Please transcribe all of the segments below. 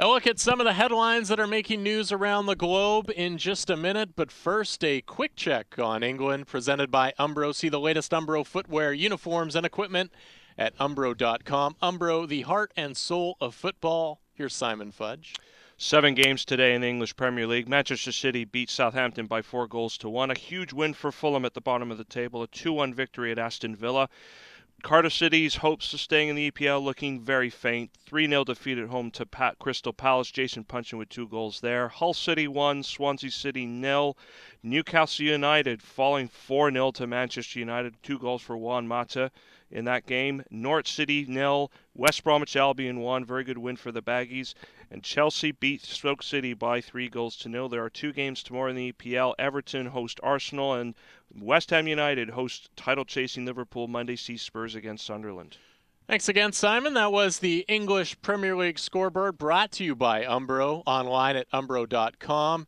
A look at some of the headlines that are making news around the globe in just a minute, but first a quick check on England presented by Umbro. See the latest Umbro footwear, uniforms, and equipment at umbro.com. Umbro, the heart and soul of football. Here's Simon Fudge. 7 games today in the English Premier League. Manchester City beat Southampton by 4-1. A huge win for Fulham at the bottom of the table. A 2-1 victory at Aston Villa. Cardiff City's hopes of staying in the EPL looking very faint. 3-0 defeat at home to Crystal Palace. Jason Punchin with 2 goals there. Hull City 1, Swansea City 0. Newcastle United falling 4-0 to Manchester United. 2 goals for Juan Mata in that game. Norwich City 0. West Bromwich Albion 1. Very good win for the Baggies. And Chelsea beat Stoke City by 3-0. There are 2 games tomorrow in the EPL. Everton host Arsenal, and West Ham United host title-chasing Liverpool. Monday sees Spurs against Sunderland. Thanks again, Simon. That was the English Premier League scoreboard brought to you by Umbro, online at umbro.com.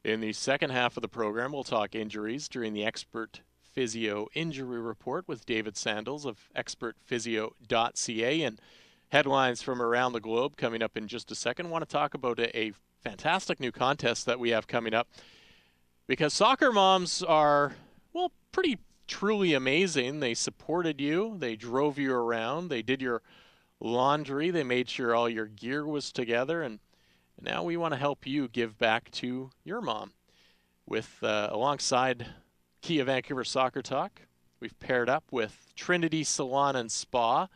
In the second half of the program, we'll talk injuries during the Expert Physio Injury Report with David Sandles of expertphysio.ca, and headlines from around the globe coming up in just a second. I want to talk about a fantastic new contest that we have coming up, because soccer moms are, well, pretty truly amazing. They supported you. They drove you around. They did your laundry. They made sure all your gear was together. And now we want to help you give back to your mom. With alongside Kia Vancouver Soccer Talk, we've paired up with Trinity Salon and Spa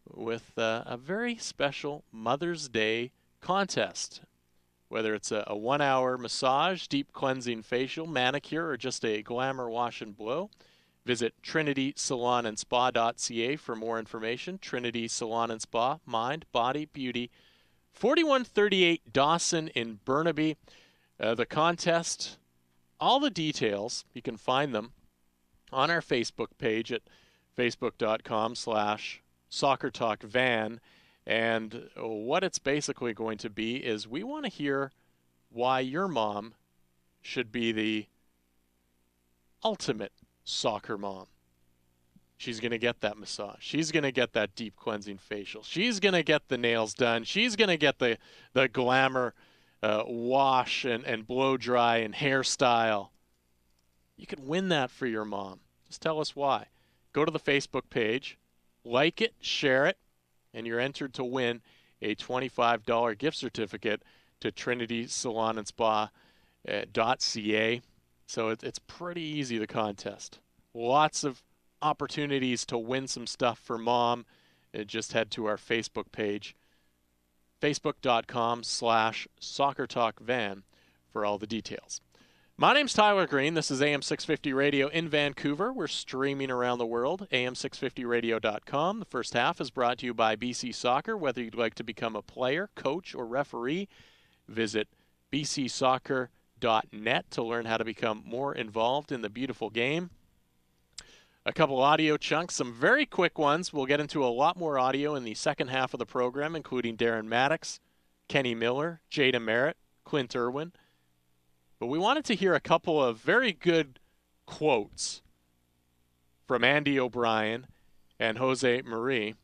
with a very special Mother's Day contest. Whether it's a 1-hour massage, deep cleansing facial, manicure, or just a glamour wash and blow, visit trinitysalonandspa.ca for more information. Trinity Salon and Spa, mind, body, beauty. 4138 Dawson in Burnaby. The contest, all the details, you can find them on our Facebook page at facebook.com/SoccerTalkVan. And what it's basically going to be is we want to hear why your mom should be the ultimate soccer mom. She's going to get that massage. She's going to get that deep cleansing facial. She's going to get the nails done. She's going to get the glamour wash and blow dry and hairstyle. You can win that for your mom. Just tell us why. Go to the Facebook page, like it, share it, and you're entered to win a $25 gift certificate to Trinity Salon and Spa.ca. So it's pretty easy, the contest. Lots of opportunities to win some stuff for mom. Just head to our Facebook page, facebook.com/SoccerTalkVan for all the details. My name's Tyler Green. This is AM 650 Radio in Vancouver. We're streaming around the world, am650radio.com. The first half is brought to you by BC Soccer. Whether you'd like to become a player, coach, or referee, visit bcsoccer.net to learn how to become more involved in the beautiful game. A couple audio chunks, some very quick ones. We'll get into a lot more audio in the second half of the program, including Darren Maddox, Kenny Miller, Jada Merritt, Clint Irwin. But we wanted to hear a couple of very good quotes from Andy O'Brien and Jose Marie.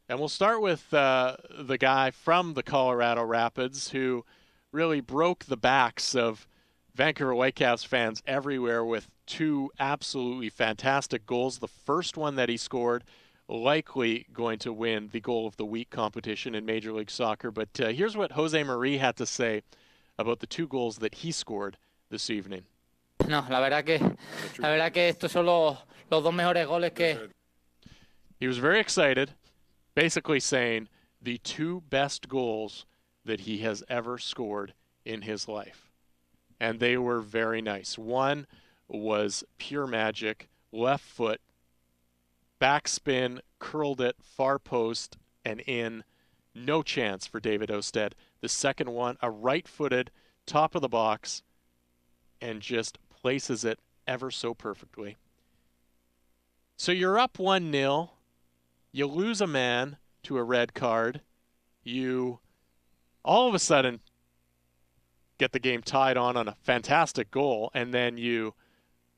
And we'll start with the guy from the Colorado Rapids who really broke the backs of Vancouver Whitecaps fans everywhere with 2 absolutely fantastic goals. The first one that he scored, likely going to win the Goal of the Week competition in Major League Soccer. But here's what Jose Marie had to say about the 2 goals that he scored this evening. No, la verdad que estos son los dos mejores goles que... He was very excited, basically saying the 2 best goals that he has ever scored in his life. And they were very nice. One was pure magic, left foot, backspin, curled it, far post, and in. No chance for David Osted. The second one, a right-footed, top of the box, and just places it ever so perfectly. So you're up 1-0. You lose a man to a red card. You all of a sudden get the game tied on a fantastic goal, and then you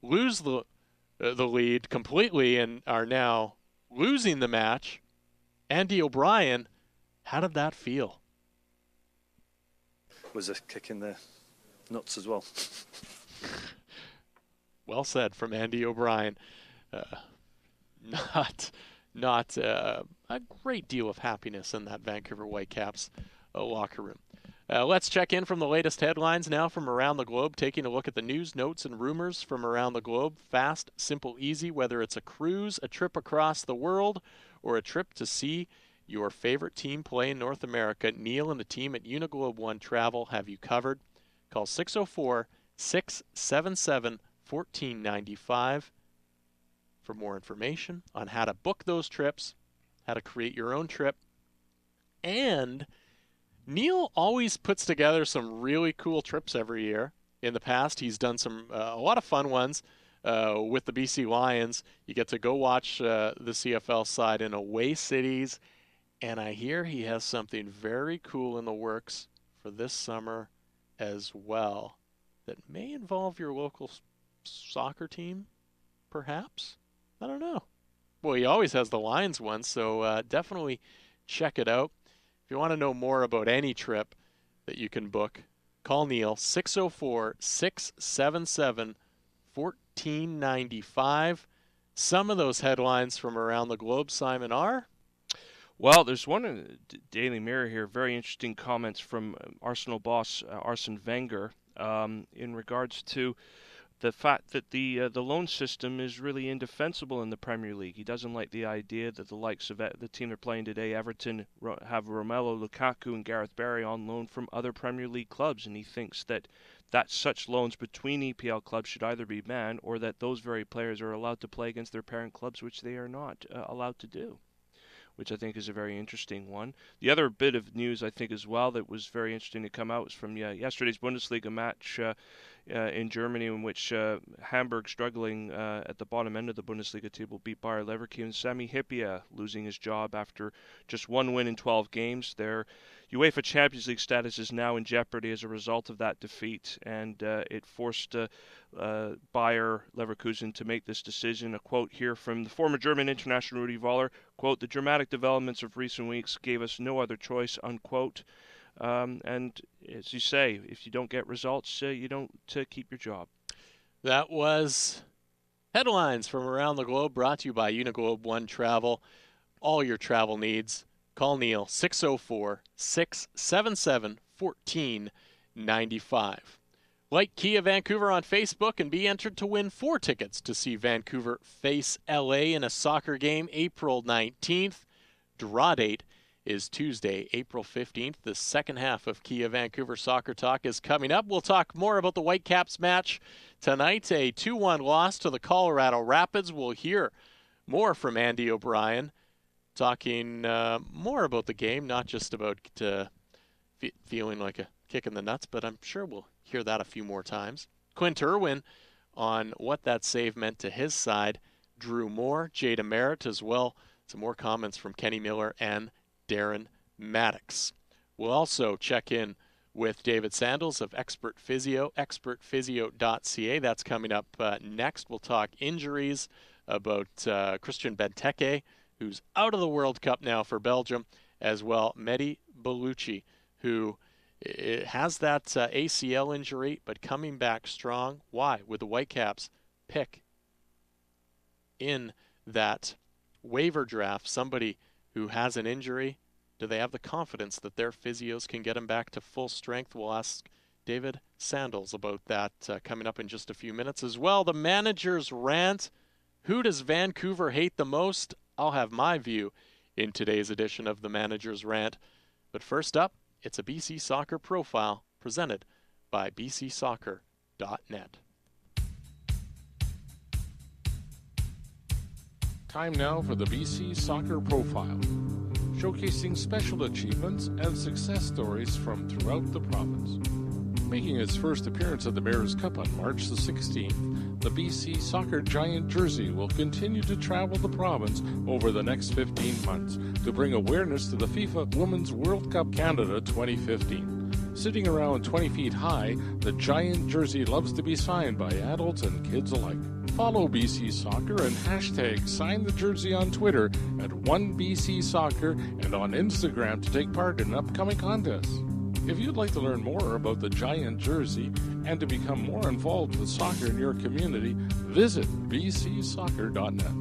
lose the lead completely and are now losing the match. Andy O'Brien, how did that feel? was a kick in the nuts as well. Well said from Andy O'Brien. Not a great deal of happiness in that Vancouver Whitecaps locker room. Let's check in from the latest headlines now from around the globe, taking a look at the news, notes, and rumors from around the globe. Fast, simple, easy, whether it's a cruise, a trip across the world, or a trip to see your favorite team play in North America. Neil and the team at Uniglobe One Travel have you covered. Call 604-677-1495 for more information on how to book those trips, how to create your own trip, and Neil always puts together some really cool trips every year. In the past, he's done a lot of fun ones with the BC Lions. You get to go watch the CFL side in away cities, and I hear he has something very cool in the works for this summer as well that may involve your local soccer team, perhaps? I don't know. Well, he always has the Lions one, so definitely check it out. If you want to know more about any trip that you can book, call Neil, 604-677-1495. Some of those headlines from around the globe, Simon, are? Well, there's one in the Daily Mirror here, very interesting comments from Arsenal boss Arsene Wenger in regards to the fact that the loan system is really indefensible in the Premier League. He doesn't like the idea that the likes of the team they're playing today, Everton, have Romelu Lukaku and Gareth Barry on loan from other Premier League clubs, and he thinks that such loans between EPL clubs should either be banned or that those very players are allowed to play against their parent clubs, which they are not allowed to do, which I think is a very interesting one. The other bit of news I think as well that was very interesting to come out was from yesterday's Bundesliga match in Germany, in which Hamburg, struggling at the bottom end of the Bundesliga table, beat Bayer Leverkusen. Sami Hyypiä losing his job after just one win in 12 games. Their UEFA Champions League status is now in jeopardy as a result of that defeat, and it forced Bayer Leverkusen to make this decision. A quote here from the former German international Rudi Völler, quote, "The dramatic developments of recent weeks gave us no other choice," unquote. And as you say, if you don't get results, you don't keep your job. That was headlines from around the globe, brought to you by Uniglobe One Travel. All your travel needs. Call Neil, 604-677-1495. Like Kia Vancouver on Facebook and be entered to win 4 tickets to see Vancouver face LA in a soccer game April 19th. Draw date is Tuesday, April 15th. The second half of Kia Vancouver Soccer Talk is coming up. We'll talk more about the Whitecaps match tonight, a 2-1 loss to the Colorado Rapids. We'll hear more from Andy O'Brien, talking more about the game, not just about feeling like a kick in the nuts, but I'm sure we'll hear that a few more times. Quint Irwin on what that save meant to his side. Drew Moore, Jada Merritt as well. Some more comments from Kenny Miller and Darren Maddox. We'll also check in with David Sandles of Expert Physio, expertphysio.ca. That's coming up next. We'll talk injuries about Christian Benteke, who's out of the World Cup now for Belgium, as well Mehdi Bellucci, who has that ACL injury, but coming back strong. Why? With the Whitecaps pick in that waiver draft somebody who has an injury, do they have the confidence that their physios can get him back to full strength? We'll ask David Sandles about that coming up in just a few minutes as well. The manager's rant. Who does Vancouver hate the most? I'll have my view in today's edition of the manager's rant. But first up, it's a BC Soccer Profile presented by bcsoccer.net. Time now for the BC Soccer Profile, showcasing special achievements and success stories from throughout the province. Making its first appearance at the Mayor's Cup on March the 16th, the BC Soccer Giant jersey will continue to travel the province over the next 15 months to bring awareness to the FIFA Women's World Cup Canada 2015. Sitting around 20 feet high, the Giant jersey loves to be signed by adults and kids alike. Follow BC Soccer and hashtag Sign the Jersey on Twitter at 1BC Soccer and on Instagram to take part in upcoming contests. If you'd like to learn more about the Giant jersey and to become more involved with soccer in your community, visit bcsoccer.net.